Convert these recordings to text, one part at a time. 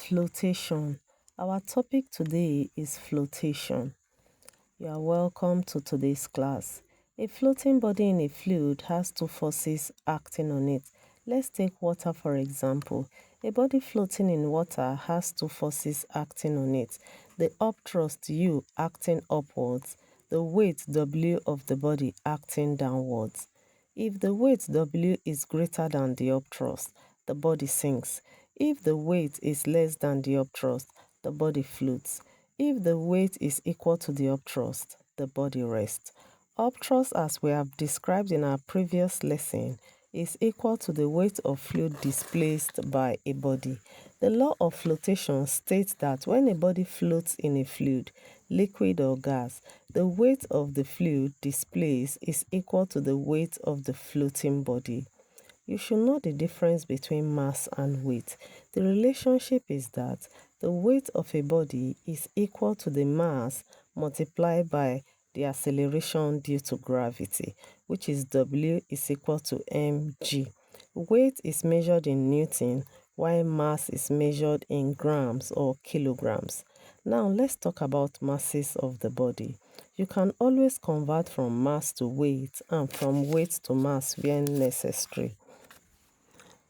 Floatation. Our topic today is flotation. You are welcome to today's class. A floating body in a fluid has two forces acting on it. Let's take water for example. A body floating in water has two forces acting on it. The upthrust U acting upwards, the weight W of the body acting downwards. If the weight W is greater than the upthrust, the body sinks. If the weight is less than the upthrust, the body floats. If the weight is equal to the upthrust, the body rests. Upthrust, as we have described in our previous lesson, is equal to the weight of fluid displaced by a body. The law of flotation states that when a body floats in a fluid, liquid or gas, the weight of the fluid displaced is equal to the weight of the floating body. You should know the difference between mass and weight. The relationship is that the weight of a body is equal to the mass multiplied by the acceleration due to gravity, which is W is equal to mg. Weight is measured in Newton, while mass is measured in grams or kilograms. Now let's talk about masses of the body. You can always convert from mass to weight and from weight to mass when necessary.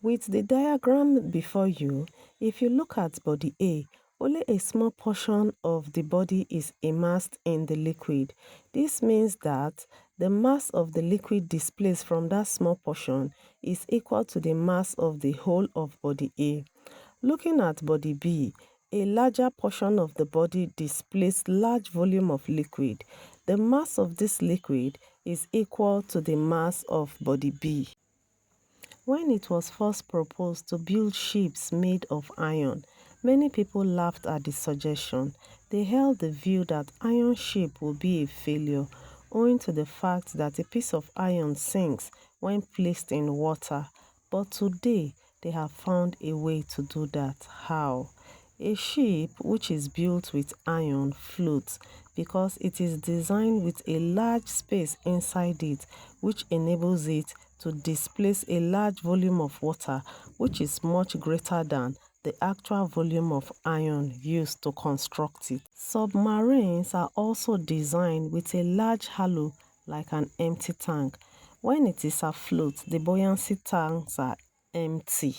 With the diagram before you, if you look at body A, only a small portion of the body is immersed in the liquid. This means that the mass of the liquid displaced from that small portion is equal to the mass of the whole of body A. Looking at body B, a larger portion of the body displaces large volume of liquid. The mass of this liquid is equal to the mass of body B. When it was first proposed to build ships made of iron, many people laughed at the suggestion. They held the view that iron ship would be a failure, owing to the fact that a piece of iron sinks when placed in water. But today, they have found a way to do that. How? A ship which is built with iron floats because it is designed with a large space inside it, which enables it to displace a large volume of water, which is much greater than the actual volume of iron used to construct it. Submarines are also designed with a large hollow like an empty tank. When it is afloat, the buoyancy tanks are empty.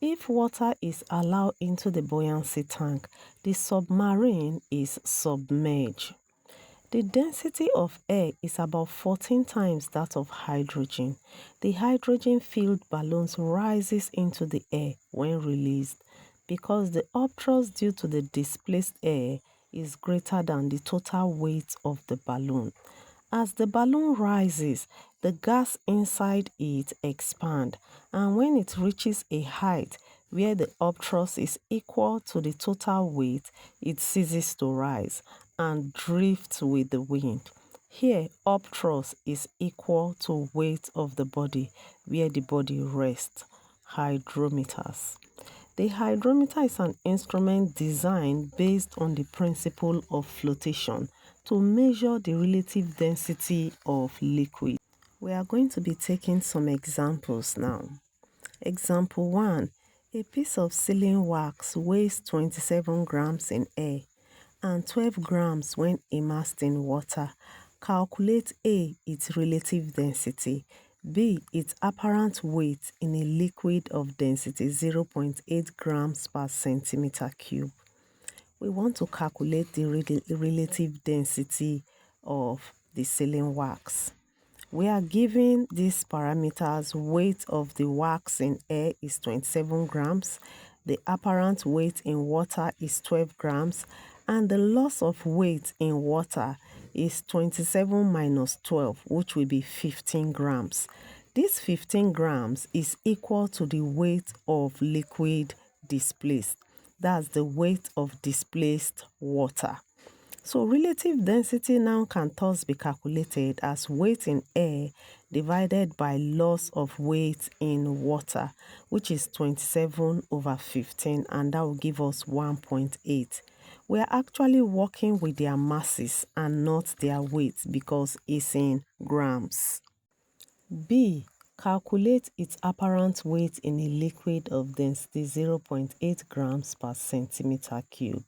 If water is allowed into the buoyancy tank, the submarine is submerged. The density of air is about 14 times that of hydrogen. The hydrogen-filled balloons rises into the air when released because the upthrust due to the displaced air is greater than the total weight of the balloon. As the balloon rises, the gas inside it expands, and when it reaches a height where the upthrust is equal to the total weight, it ceases to rise and drifts with the wind. Here, upthrust is equal to weight of the body where the body rests. Hydrometers. The hydrometer is an instrument designed based on the principle of flotation to measure the relative density of liquid. We are going to be taking some examples now. Example 1. A piece of sealing wax weighs 27 grams in air and 12 grams when immersed in water. Calculate A, its relative density, B, its apparent weight in a liquid of density 0.8 grams per centimeter cube. We want to calculate the relative density of the sealing wax. We are given these parameters. Weight of the wax in air is 27 grams. The apparent weight in water is 12 grams. And the loss of weight in water is 27 minus 12, which will be 15 grams. This 15 grams is equal to the weight of liquid displaced. That's the weight of displaced water. So relative density now can thus be calculated as weight in air divided by loss of weight in water, which is 27 over 15, and that will give us 1.8. We are actually working with their masses and not their weight because it's in grams. B. Calculate its apparent weight in a liquid of density 0.8 grams per centimeter cube.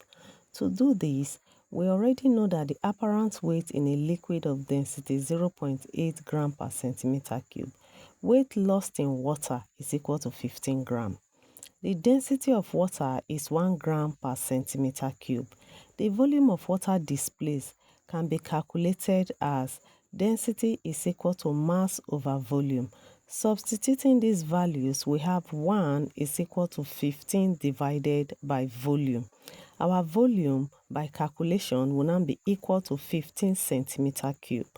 To do this, we already know that the apparent weight in a liquid of density 0.8 gram per centimeter cube, weight lost in water is equal to 15 gram. The density of water is 1 gram per centimeter cube. The volume of water displaced can be calculated as density is equal to mass over volume. Substituting these values, we have 1 is equal to 15 divided by volume. Our volume by calculation will now be equal to 15 centimeter cube.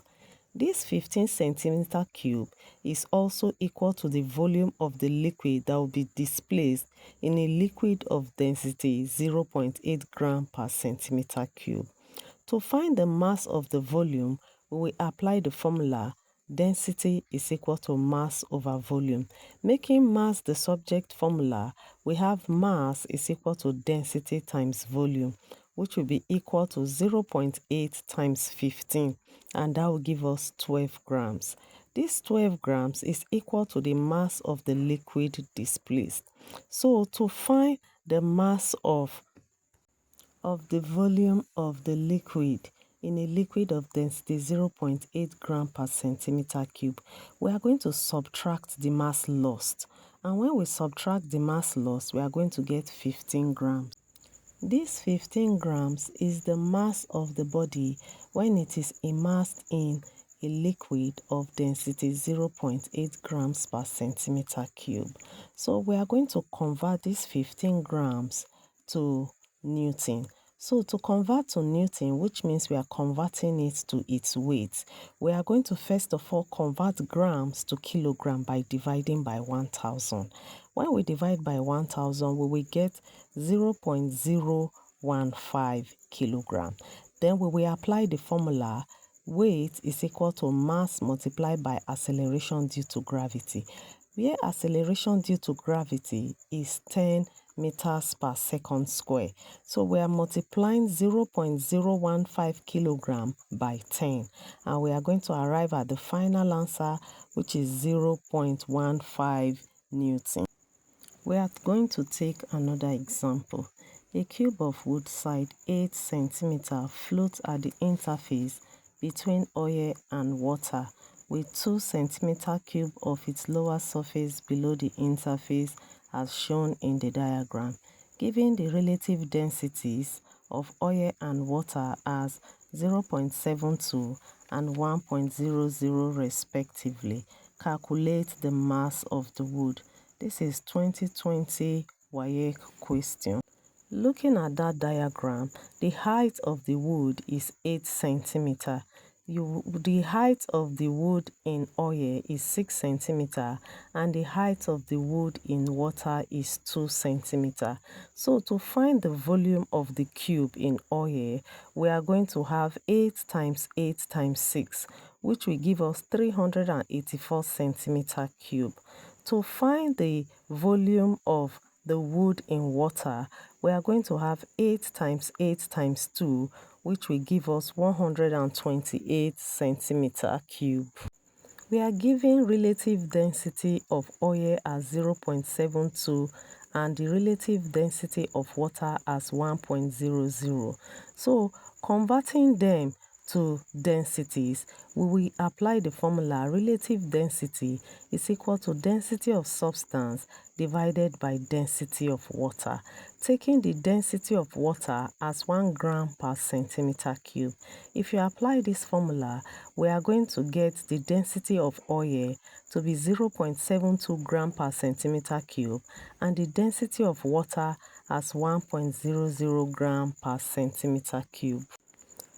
This 15 centimeter cube is also equal to the volume of the liquid that will be displaced in a liquid of density 0.8 gram per centimeter cube. To find the mass of the volume, we will apply the formula density is equal to mass over volume. Making mass the subject formula, we have mass is equal to density times volume, which will be equal to 0.8 times 15, and that will give us 12 grams. This 12 grams is equal to the mass of the liquid displaced. So to find the mass of the volume of the liquid in a liquid of density 0.8 gram per centimeter cube, we are going to subtract the mass lost. And when we subtract the mass lost, we are going to get 15 grams. This 15 grams is the mass of the body when it is immersed in a liquid of density 0.8 grams per centimeter cube. So we are going to convert this 15 grams to Newton. So to convert to Newton, which means we are converting it to its weight, we are going to first of all convert grams to kilogram by dividing by 1000. When we divide by 1000, we will get 0.015 kilogram. Then we will apply the formula weight is equal to mass multiplied by acceleration due to gravity, where acceleration due to gravity is 10 meters per second square. So we are multiplying 0.015 kilogram by 10, and we are going to arrive at the final answer, which is 0.15 Newton. We are going to take another example. A cube of wood size 8 cm floats at the interface between oil and water with 2 cm cube of its lower surface below the interface as shown in the diagram. Given the relative densities of oil and water as 0.72 and 1.00 respectively, calculate the mass of the wood. This is 2020 WAEC question. Looking at that diagram, the height of the wood is 8 centimeter. The height of the wood in oil is 6 centimeter, and the height of the wood in water is 2 centimeter. So to find the volume of the cube in oil, we are going to have 8 times 8 times 6, which will give us 384 centimeter cube. To find the volume of the wood in water, we are going to have 8 times 8 times 2, which will give us 128 centimeter cube. We are given relative density of oil as 0.72 and the relative density of water as 1.00. So converting them to densities, we will apply the formula relative density is equal to density of substance divided by density of water. Taking the density of water as 1 gram per centimeter cube. If you apply this formula, we are going to get the density of oil to be 0.72 gram per centimeter cube and the density of water as 1.00 gram per centimeter cube.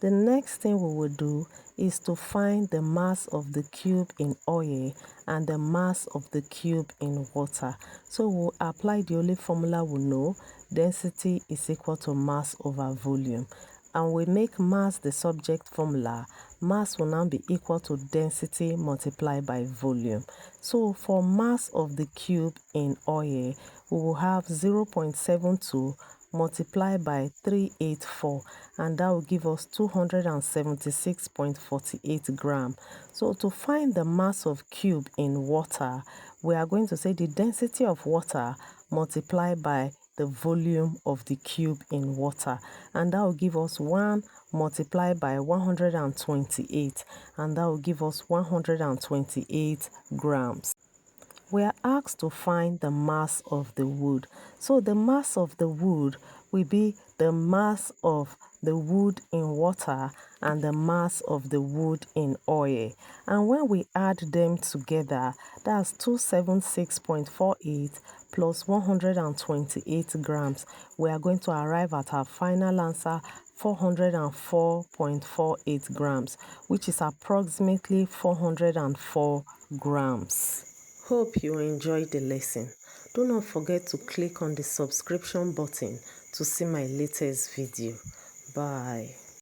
The next thing we will do is to find the mass of the cube in oil and the mass of the cube in water. So we'll apply the only formula we know, density is equal to mass over volume. And we make mass the subject formula. Mass will now be equal to density multiplied by volume. So for mass of the cube in oil, we will have 0.72 multiplied by 384, and that will give us 276.48 grams. So to find the mass of cube in water, we are going to say the density of water multiplied by the volume of the cube in water, and that will give us 1 multiplied by 128, and that will give us 128 grams. We are asked to find the mass of the wood. So the mass of the wood will be the mass of the wood in water and the mass of the wood in oil. And when we add them together, that's 276.48 plus 128 grams. We are going to arrive at our final answer, 404.48 grams, which is approximately 404 grams. Hope you enjoyed the lesson. Do not forget to click on the subscription button to see my latest video. Bye.